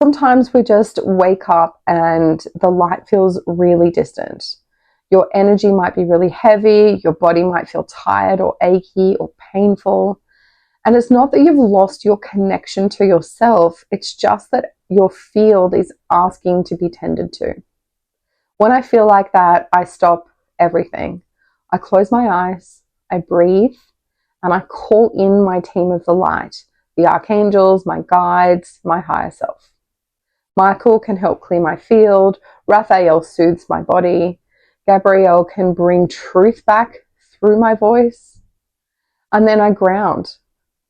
Sometimes we just wake up and the light feels really distant. Your energy might be really heavy, your body might feel tired or achy or painful. And it's not that you've lost your connection to yourself, it's just that your field is asking to be tended to. When I feel like that, I stop everything. I close my eyes, I breathe, and I call in my team of the light, the archangels, my guides, my higher self. Michael can help clear my field, Raphael soothes my body, Gabrielle can bring truth back through my voice, and then I ground.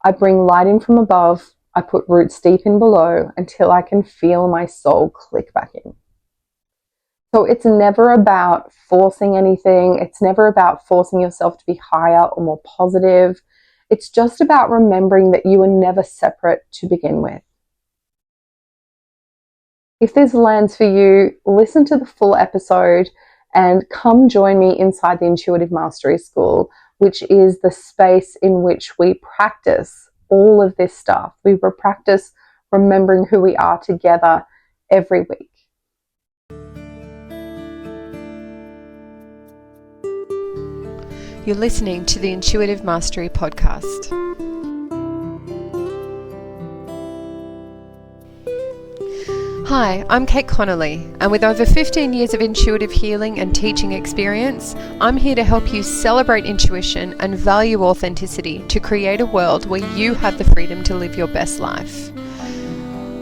I bring light in from above, I put roots deep in below until I can feel my soul click back in. So it's never about forcing anything. It's never about forcing yourself to be higher or more positive. It's just about remembering that you are never separate to begin with. If this lands for you, listen to the full episode and come join me inside the Intuitive Mastery School, which is the space in which we practice all of this stuff. We practice remembering who we are together every week. You're listening to the Intuitive Mastery Podcast. Hi, I'm Kate Connolly, and with over 15 years of intuitive healing and teaching experience, I'm here to help you celebrate intuition and value authenticity to create a world where you have the freedom to live your best life.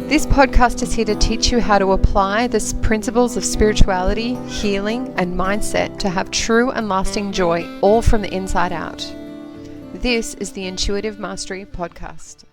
This podcast is here to teach you how to apply the principles of spirituality, healing, and mindset to have true and lasting joy, all from the inside out. This is the Intuitive Mastery Podcast.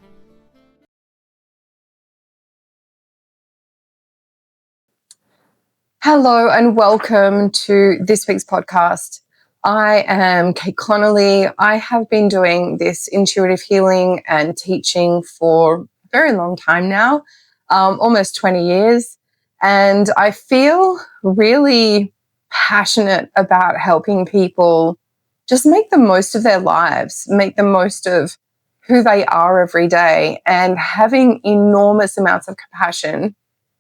Hello and welcome to this week's podcast. I am Kate Connolly. I have been doing this intuitive healing and teaching for a very long time now. Almost 20 years, and I feel really passionate about helping people just make the most of their lives, make the most of who they are every day, and having enormous amounts of compassion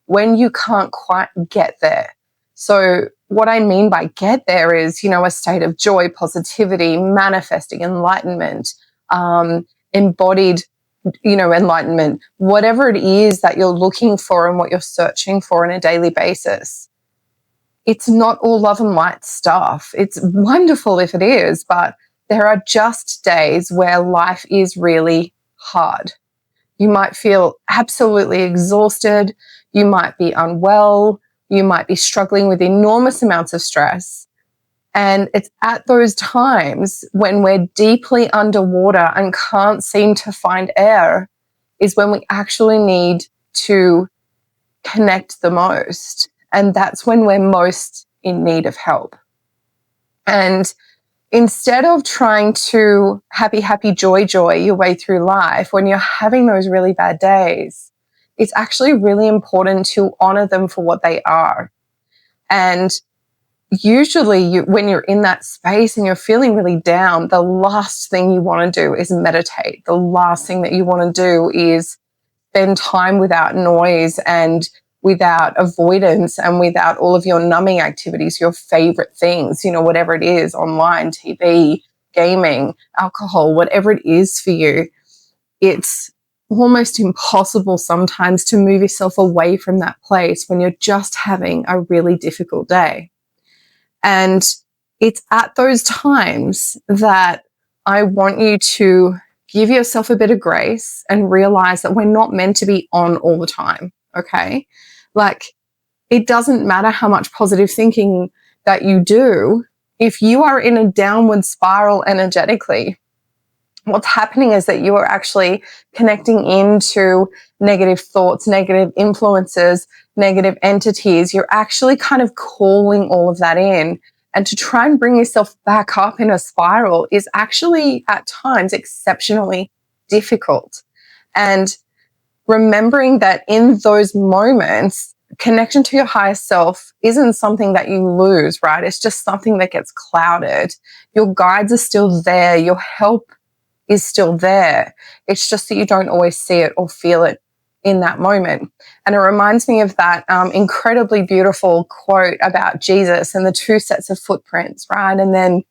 when you can't quite get there. So what I mean by get there is, a state of joy, positivity, manifesting enlightenment, embodied enlightenment, whatever it is that you're looking for and what you're searching for on a daily basis. It's not all love and light stuff. It's wonderful if it is, but there are just days where life is really hard. You might feel absolutely exhausted. You might be unwell. You might be struggling with enormous amounts of stress. And it's at those times when we're deeply underwater and can't seem to find air is when we actually need to connect the most. And that's when we're most in need of help. And instead of trying to happy, joy your way through life, when you're having those really bad days, it's actually really important to honor them for what they are. And usually when you're in that space and you're feeling really down, the last thing you want to do is meditate. The last thing that you want to do is spend time without noise and without avoidance and without all of your numbing activities, your favorite things, whatever it is, online, TV, gaming, alcohol, whatever it is for you. It's almost impossible sometimes to move yourself away from that place when you're just having a really difficult day. And it's at those times that I want you to give yourself a bit of grace and realize that we're not meant to be on all the time, okay? Like, it doesn't matter how much positive thinking that you do. If you are in a downward spiral energetically, what's happening is that you are actually connecting into negative thoughts, negative influences, negative entities. You're actually kind of calling all of that in. And to try and bring yourself back up in a spiral is actually at times exceptionally difficult. And remembering that in those moments, connection to your higher self isn't something that you lose, right? It's just something that gets clouded. Your guides are still there. Your help is still there. It's just that you don't always see it or feel it in that moment. And it reminds me of that incredibly beautiful quote about Jesus and the two sets of footprints, right? And then,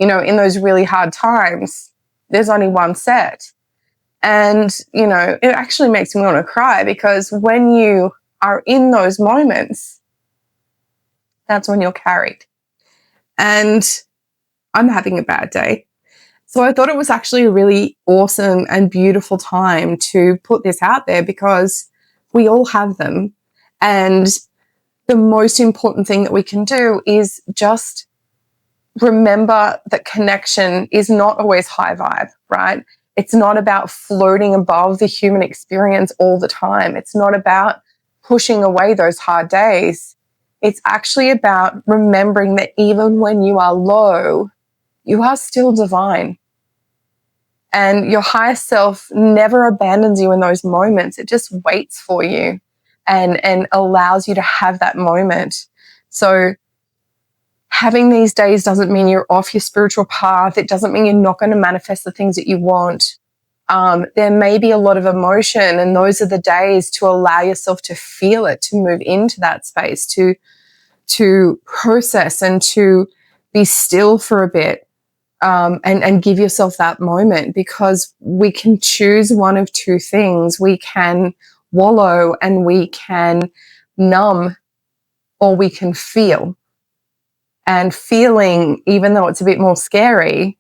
in those really hard times, there's only one set. And, it actually makes me want to cry, because when you are in those moments, that's when you're carried. And I'm having a bad day. So I thought it was actually a really awesome and beautiful time to put this out there, because we all have them. And the most important thing that we can do is just remember that connection is not always high vibe, right? It's not about floating above the human experience all the time. It's not about pushing away those hard days. It's actually about remembering that even when you are low, you are still divine. And your higher self never abandons you in those moments. It just waits for you and allows you to have that moment. So having these days doesn't mean you're off your spiritual path. It doesn't mean you're not going to manifest the things that you want. There may be a lot of emotion, and those are the days to allow yourself to feel it, to move into that space, to process and to be still for a bit. And give yourself that moment, because we can choose one of two things. We can wallow and we can numb, or we can feel. And feeling, even though it's a bit more scary,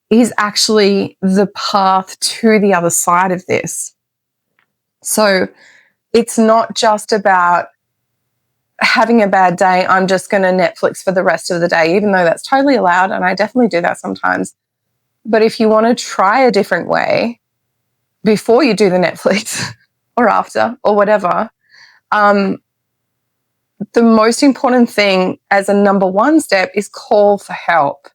is actually the path to the other side of this. So it's not just about having a bad day, I'm just going to Netflix for the rest of the day, even though that's totally allowed, and I definitely do that sometimes. But if you want to try a different way before you do the Netflix or after or whatever, the most important thing as a number one step is call for help.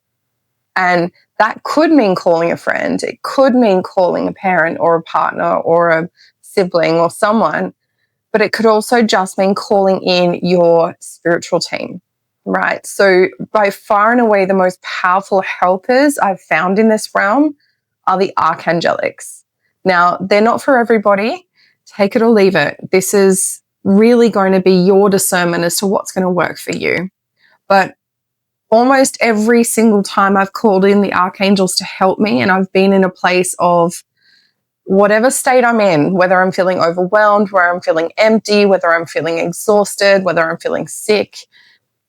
And that could mean calling a friend. It could mean calling a parent or a partner or a sibling or someone. But it could also just mean calling in your spiritual team, right? So by far and away, the most powerful helpers I've found in this realm are the archangelics. Now, they're not for everybody. Take it or leave it. This is really going to be your discernment as to what's going to work for you. But almost every single time I've called in the archangels to help me, and I've been in a place of whatever state I'm in, whether I'm feeling overwhelmed, whether I'm feeling empty, whether I'm feeling exhausted, whether I'm feeling sick,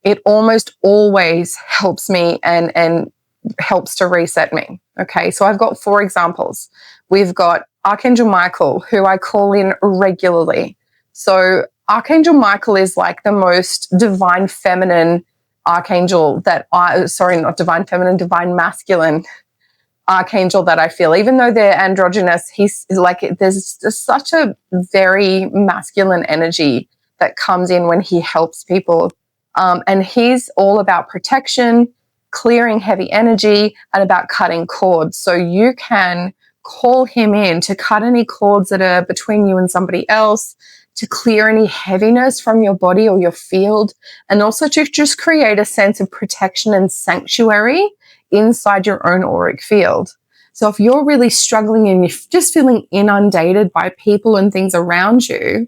it almost always helps me and helps to reset me. Okay, so I've got 4 examples. We've got Archangel Michael, who I call in regularly. So Archangel Michael is like the most divine feminine archangel divine masculine archangel that I feel. Even though they're androgynous, he's like, there's just such a very masculine energy that comes in when he helps people. And he's all about protection, clearing heavy energy, and about cutting cords. So you can call him in to cut any cords that are between you and somebody else, to clear any heaviness from your body or your field, and also to just create a sense of protection and sanctuary inside your own auric field. So if you're really struggling and you're just feeling inundated by people and things around you,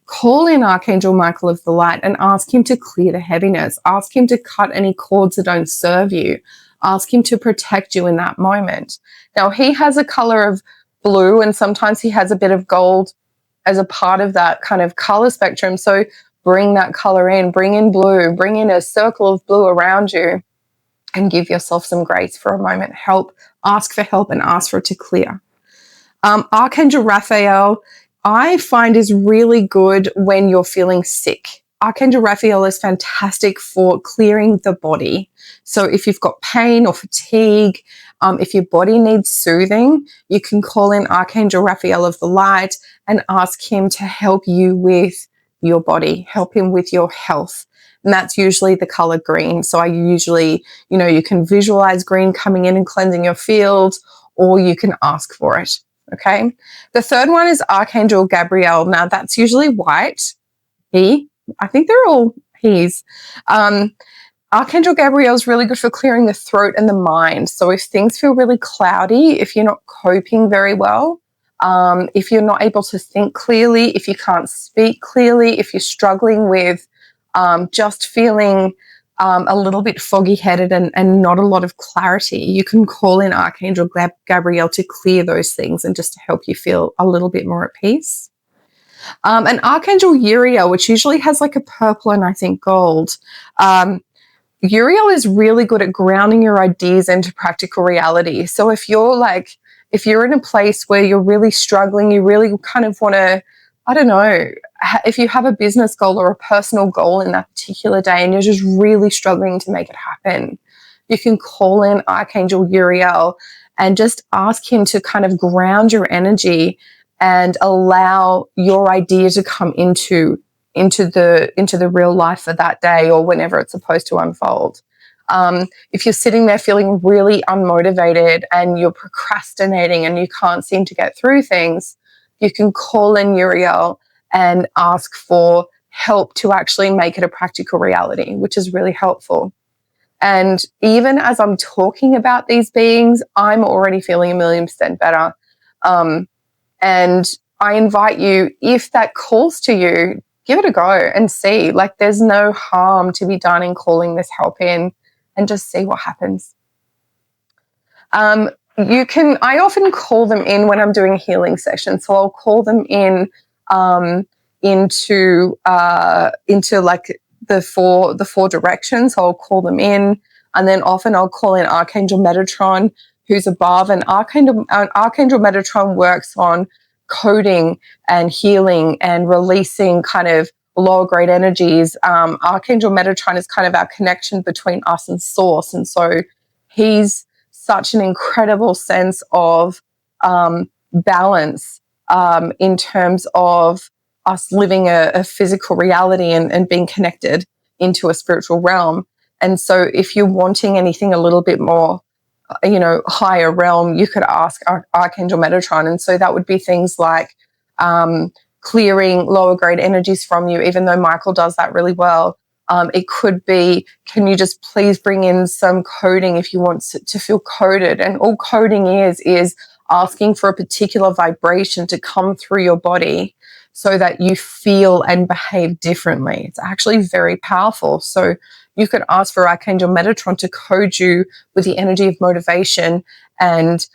call in Archangel Michael of the Light and ask him to clear the heaviness. Ask him to cut any cords that don't serve you. Ask him to protect you in that moment. Now, he has a color of blue, and sometimes he has a bit of gold as a part of that kind of color spectrum. So bring that color in, bring in blue, bring in a circle of blue around you, and give yourself some grace for a moment. Ask for help and ask for it to clear. Archangel Raphael, I find, is really good when you're feeling sick. Archangel Raphael is fantastic for clearing the body. So if you've got pain or fatigue, if your body needs soothing, you can call in Archangel Raphael of the Light and ask him to help you with your body, help him with your health. And that's usually the color green. So I usually, you can visualize green coming in and cleansing your field, or you can ask for it. Okay. The third one is Archangel Gabriel. Now that's usually white. I think they're all he's. Archangel Gabriel is really good for clearing the throat and the mind. So if things feel really cloudy, if you're not coping very well, If you're not able to think clearly, if you can't speak clearly, if you're struggling with just feeling a little bit foggy-headed and not a lot of clarity, you can call in Archangel Gabriel to clear those things and just to help you feel a little bit more at peace. And Archangel Uriel, which usually has like a purple and I think gold, Uriel is really good at grounding your ideas into practical reality. So if you're in a place where you're really struggling, you really kind of want to, I don't know, if you have a business goal or a personal goal in that particular day and you're just really struggling to make it happen, you can call in Archangel Uriel and just ask him to kind of ground your energy and allow your idea to come into the real life for that day or whenever it's supposed to unfold. If you're sitting there feeling really unmotivated and you're procrastinating and you can't seem to get through things, you can call in Uriel and ask for help to actually make it a practical reality, which is really helpful. And even as I'm talking about these beings, I'm already feeling 1,000,000% better. And I invite you, if that calls to you, give it a go and see. Like, there's no harm to be done in calling this help in and just see what happens. I often call them in when I'm doing healing sessions. So I'll call them in into like the four directions. So I'll call them in, and then often I'll call in Archangel Metatron, who's above, and Archangel Metatron works on coding and healing and releasing kind of lower grade energies. Archangel Metatron is kind of our connection between us and source. And so he's such an incredible sense of balance in terms of us living a physical reality and being connected into a spiritual realm. And so if you're wanting anything a little bit more, higher realm, you could ask Archangel Metatron. And so that would be things like clearing lower grade energies from you, even though Michael does that really well. It could be, can you just please bring in some coding if you want to feel coded? And all coding is asking for a particular vibration to come through your body so that you feel and behave differently. It's actually very powerful. So you could ask for Archangel Metatron to code you with the energy of motivation and,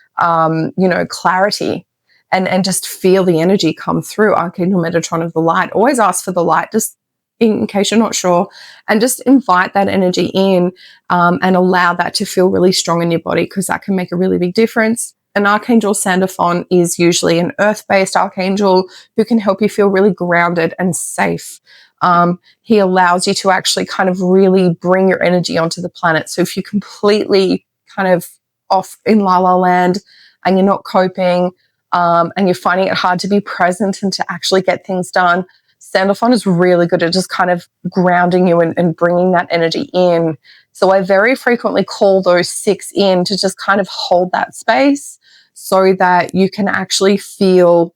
clarity, and just feel the energy come through. Archangel Metatron of the light. Always ask for the light, just in case you're not sure, and just invite that energy in and allow that to feel really strong in your body, because that can make a really big difference. And Archangel Sandalphon is usually an earth-based archangel who can help you feel really grounded and safe. He allows you to actually kind of really bring your energy onto the planet. So if you're completely kind of off in la la land and you're not coping and you're finding it hard to be present and to actually get things done, Sandalphon is really good at just kind of grounding you and bringing that energy in. So I very frequently call those 6 in to just kind of hold that space so that you can actually feel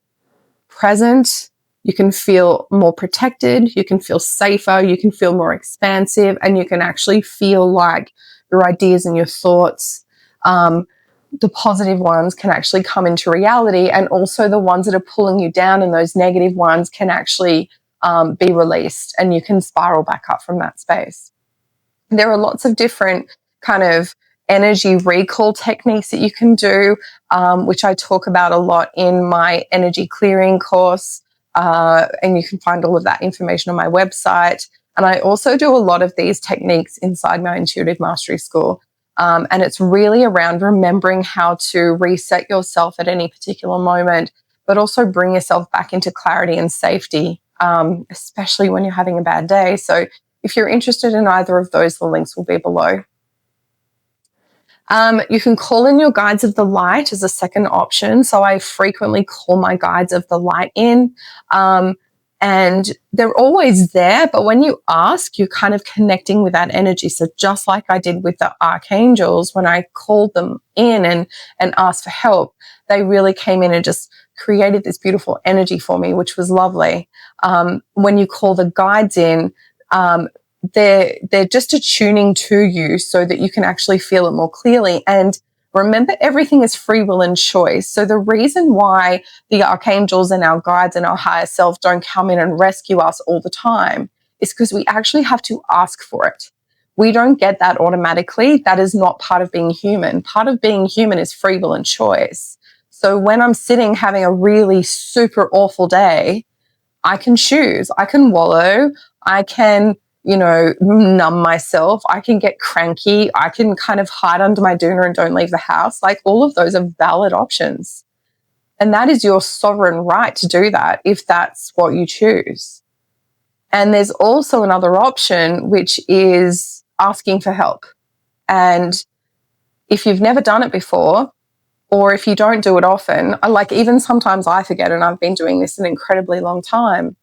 present, you can feel more protected, you can feel safer, you can feel more expansive, and you can actually feel like your ideas and your thoughts, the positive ones, can actually come into reality, and also the ones that are pulling you down and those negative ones can actually be released, and you can spiral back up from that space. There are lots of different kind of energy recall techniques that you can do, which I talk about a lot in my energy clearing course, and you can find all of that information on my website. And I also do a lot of these techniques inside my Intuitive Mastery School. And it's really around remembering how to reset yourself at any particular moment, but also bring yourself back into clarity and safety, especially when you're having a bad day. So if you're interested in either of those, the links will be below. You can call in your guides of the light as a second option. So I frequently call my guides of the light in, and they're always there. But when you ask, you're kind of connecting with that energy. So just like I did with the archangels, when I called them in and asked for help, they really came in and just created this beautiful energy for me, which was lovely. When you call the guides in, they're just attuning to you so that you can actually feel it more clearly. And Remember, everything is free will and choice. So the reason why the archangels and our guides and our higher self don't come in and rescue us all the time is because we actually have to ask for it. We don't get that automatically. That is not part of being human. Part of being human is free will and choice. So when I'm sitting having a really super awful day, I can choose. I can wallow. I can, numb myself. I can get cranky. I can kind of hide under my doona and don't leave the house. Like, all of those are valid options. And that is your sovereign right to do that if that's what you choose. And there's also another option, which is asking for help. And if you've never done it before, or if you don't do it often, like, even sometimes I forget, and I've been doing this an incredibly long time.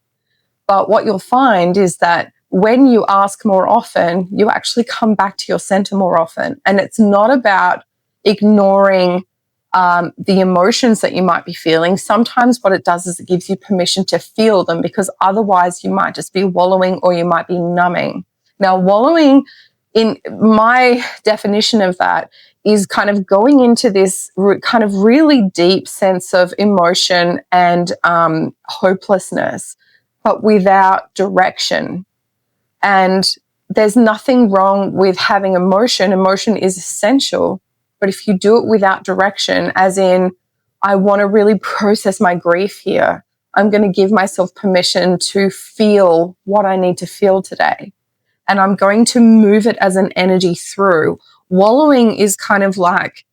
But what you'll find is that when you ask more often, you actually come back to your center more often. And it's not about ignoring the emotions that you might be feeling. Sometimes what it does is it gives you permission to feel them, because otherwise you might just be wallowing or you might be numbing. Now, wallowing, in my definition of that, is kind of going into this kind of really deep sense of emotion and hopelessness, but without direction. And there's nothing wrong with having emotion. Emotion is essential. But if you do it without direction, as in, I want to really process my grief here, I'm going to give myself permission to feel what I need to feel today. And I'm going to move it as an energy through. Wallowing is kind of like,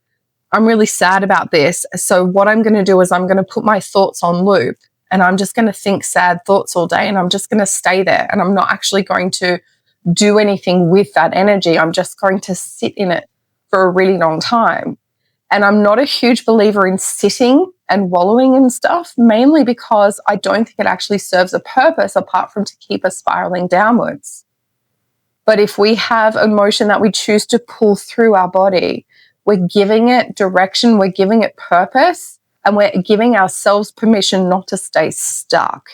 I'm really sad about this. So what I'm going to do is I'm going to put my thoughts on loop, and I'm just going to think sad thoughts all day, and I'm just going to stay there. And I'm not actually going to do anything with that energy. I'm just going to sit in it for a really long time. And I'm not a huge believer in sitting and wallowing in stuff, mainly because I don't think it actually serves a purpose apart from to keep us spiraling downwards. But if we have emotion that we choose to pull through our body, we're giving it direction, we're giving it purpose, and we're giving ourselves permission not to stay stuck.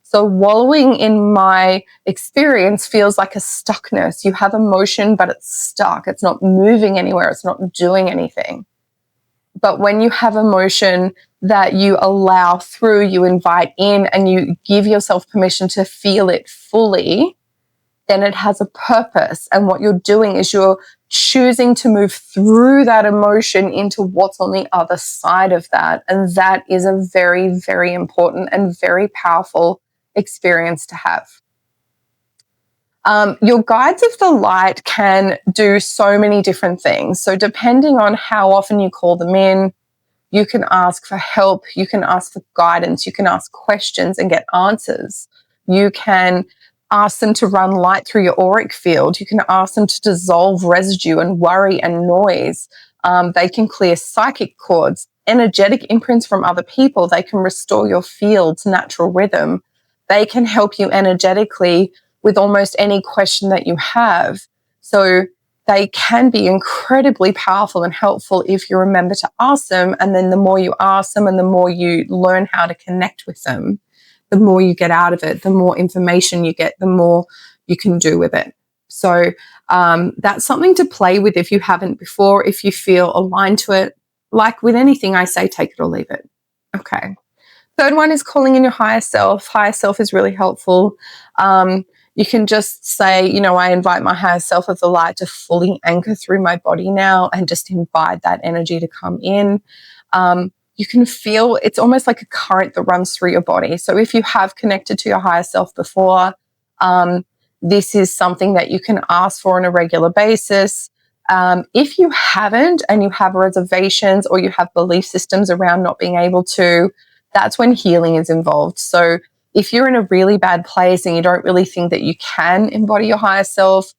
So wallowing, in my experience, feels like a stuckness. You have emotion, but it's stuck. It's not moving anywhere. It's not doing anything. But when you have emotion that you allow through, you invite in, and you give yourself permission to feel it fully, then it has a purpose. And what you're doing is you're choosing to move through that emotion into what's on the other side of that. And that is a very, very important and very powerful experience to have. Your guides of the light can do so many different things. So depending on how often you call them in, you can ask for help, you can ask for guidance, you can ask questions and get answers. You can ask them to run light through your auric field. You can ask them to dissolve residue and worry and noise. They can clear psychic cords, energetic imprints from other people. They can restore your field's natural rhythm. They can help you energetically with almost any question that you have. So they can be incredibly powerful and helpful if you remember to ask them. And then the more you ask them and the more you learn how to connect with them, the more you get out of it, the more information you get, the more you can do with it. So that's something to play with if you haven't before, if you feel aligned to it. Like with anything I say, take it or leave it. Okay. Third one is calling in your higher self. Higher self is really helpful. You can just say, I invite my higher self of the light to fully anchor through my body now, and just invite that energy to come in. You can feel it's almost like a current that runs through your body. So if you have connected to your higher self before, this is something that you can ask for on a regular basis. If you haven't, and you have reservations or you have belief systems around not being able to, that's when healing is involved. So if you're in a really bad place and you don't really think that you can embody your higher self,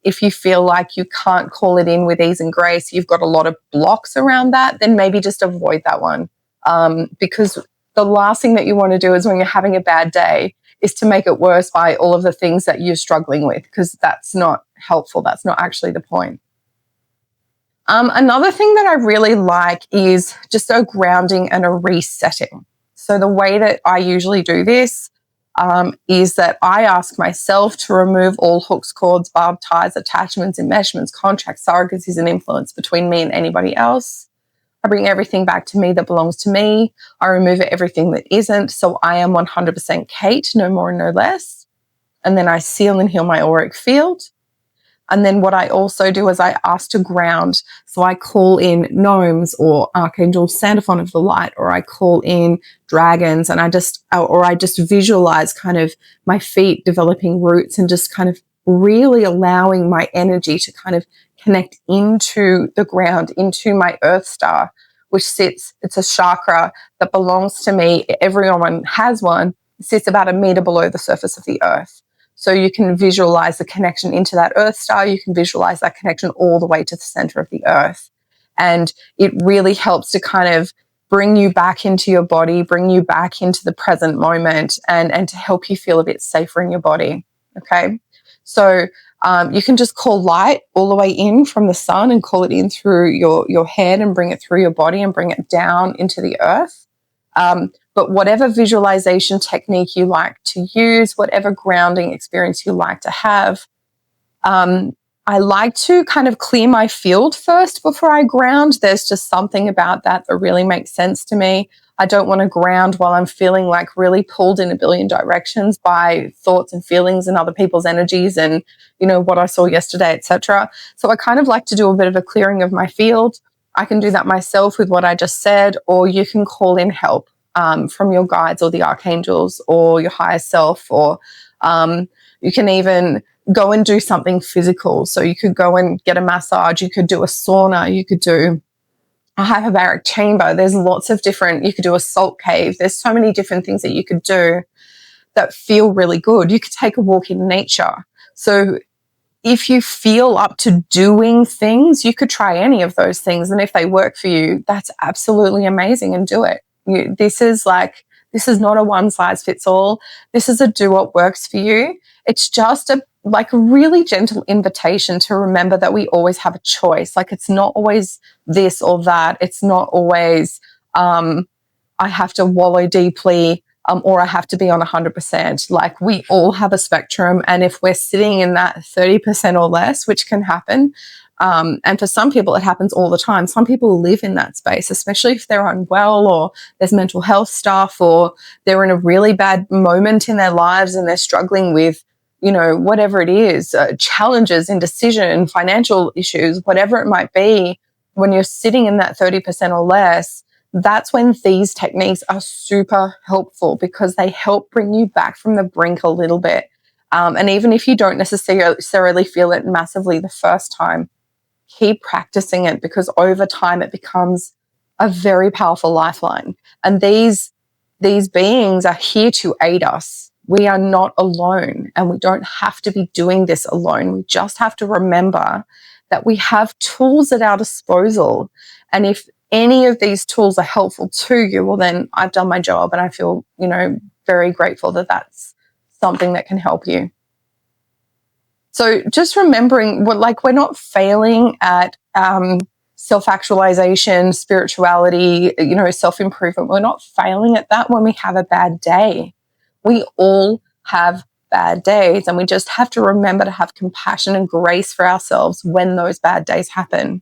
if you feel like you can't call it in with ease and grace, you've got a lot of blocks around that, then maybe just avoid that one. Because the last thing that you want to do is, when you're having a bad day, is to make it worse by all of the things that you're struggling with, because that's not helpful. That's not actually the point. Another thing that I really like is just a grounding and a resetting. So the way that I usually do this, is that I ask myself to remove all hooks, cords, barbed ties, attachments, enmeshments, contracts, surrogacies, and influence between me and anybody else. I bring everything back to me that belongs to me. I remove everything that isn't. So I am 100% Kate, no more and no less. And then I seal and heal my auric field. And then what I also do is I ask to ground. So I call in gnomes or archangels, Sandalphon of the light, or I call in dragons, and I just visualize kind of my feet developing roots and just kind of really allowing my energy to kind of connect into the ground, into my earth star, which sits, it's a chakra that belongs to me. Everyone has one. It sits about a meter below the surface of the earth. So you can visualize the connection into that earth star. You can visualize that connection all the way to the center of the earth. And it really helps to kind of bring you back into your body, bring you back into the present moment, and to help you feel a bit safer in your body. Okay. So you can just call light all the way in from the sun and call it in through your head and bring it through your body and bring it down into the earth. But whatever visualization technique you like to use, whatever grounding experience you like to have, I like to kind of clear my field first before I ground. There's just something about that really makes sense to me. I don't want to ground while I'm feeling like really pulled in a billion directions by thoughts and feelings and other people's energies and, you know, what I saw yesterday, etc. So I kind of like to do a bit of a clearing of my field. I can do that myself with what I just said, or you can call in help from your guides or the archangels or your higher self, or you can even go and do something physical. So you could go and get a massage, you could do a sauna, you could do a hyperbaric chamber. There's lots of different, you could do a salt cave. There's so many different things that you could do that feel really good. You could take a walk in nature. So if you feel up to doing things, you could try any of those things. And if they work for you, that's absolutely amazing, and do it. This is not a one size fits all. This is a do what works for you. It's just a really gentle invitation to remember that we always have a choice. Like, it's not always this or that. It's not always, I have to wallow deeply, or I have to be on 100%. Like, we all have a spectrum. And if we're sitting in that 30% or less, which can happen, and for some people, it happens all the time. Some people live in that space, especially if they're unwell or there's mental health stuff, or they're in a really bad moment in their lives and they're struggling with, you know, whatever it is, challenges, indecision, financial issues, whatever it might be. When you're sitting in that 30% or less, that's when these techniques are super helpful, because they help bring you back from the brink a little bit. And even if you don't necessarily feel it massively the first time, keep practicing it, because over time it becomes a very powerful lifeline. And these beings are here to aid us. We are not alone, and we don't have to be doing this alone. We just have to remember that we have tools at our disposal. And if any of these tools are helpful to you, well, then I've done my job, and I feel, you know, very grateful that that's something that can help you. So just remembering, we're not failing at self-actualization, spirituality, you know, self-improvement. We're not failing at that when we have a bad day. We all have bad days, and we just have to remember to have compassion and grace for ourselves when those bad days happen.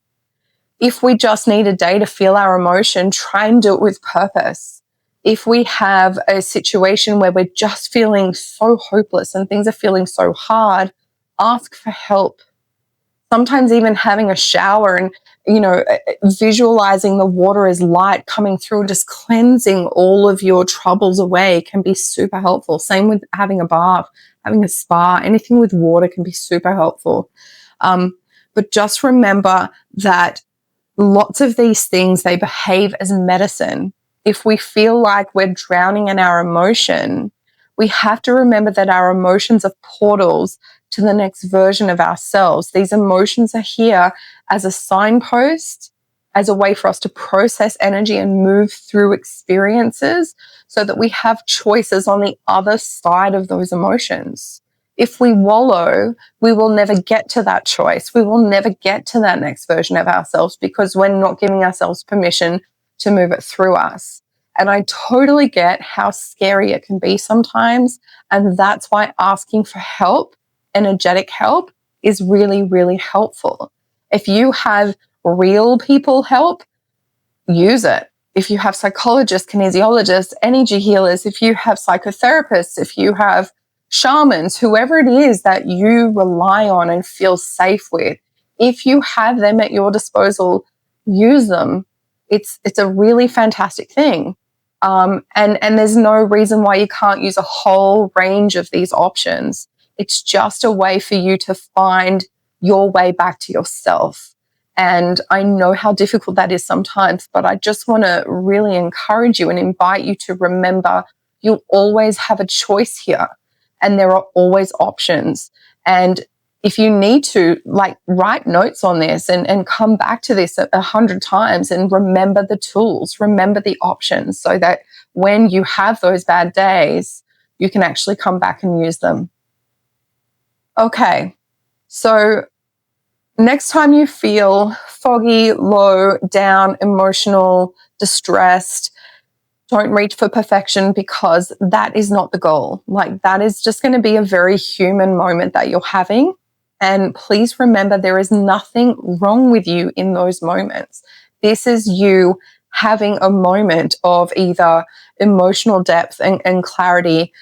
If we just need a day to feel our emotion, try and do it with purpose. If we have a situation where we're just feeling so hopeless and things are feeling so hard, ask for help. Sometimes even having a shower and, you know, visualizing the water as light coming through and just cleansing all of your troubles away can be super helpful. Same with having a bath, having a spa, anything with water can be super helpful. But just remember that lots of these things, they behave as medicine. If we feel like we're drowning in our emotion, we have to remember that our emotions are portals to the next version of ourselves. These emotions are here as a signpost, as a way for us to process energy and move through experiences so that we have choices on the other side of those emotions. If we wallow, we will never get to that choice. We will never get to that next version of ourselves, because we're not giving ourselves permission to move it through us. And I totally get how scary it can be sometimes. And that's why asking for help, energetic help, is really, really helpful. If you have real people help, use it. If you have psychologists, kinesiologists, energy healers, if you have psychotherapists, if you have shamans, whoever it is that you rely on and feel safe with, if you have them at your disposal, use them. It's a really fantastic thing. And there's no reason why you can't use a whole range of these options. It's just a way for you to find your way back to yourself. And I know how difficult that is sometimes, but I just want to really encourage you and invite you to remember you'll always have a choice here, and there are always options. And if you need to, like, write notes on this and come back to this 100 times and remember the tools, remember the options, so that when you have those bad days, you can actually come back and use them. Okay, so next time you feel foggy, low, down, emotional, distressed, don't reach for perfection, because that is not the goal. Like, that is just going to be a very human moment that you're having. And please remember, there is nothing wrong with you in those moments. This is you having a moment of either emotional depth and clarity.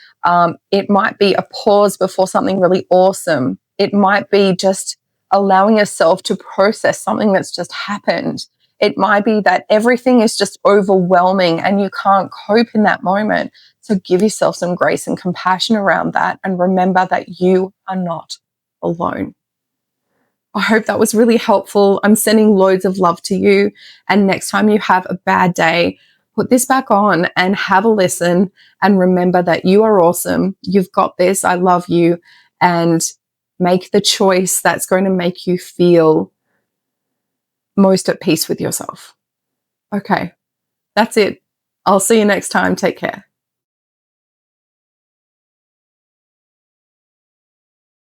It might be a pause before something really awesome. It might be just allowing yourself to process something that's just happened. It might be that everything is just overwhelming and you can't cope in that moment. So give yourself some grace and compassion around that, and remember that you are not alone. I hope that was really helpful. I'm sending loads of love to you. And next time you have a bad day, put this back on and have a listen, and remember that you are awesome. You've got this. I love you. And make the choice that's going to make you feel most at peace with yourself. Okay, that's it. I'll see you next time. Take care.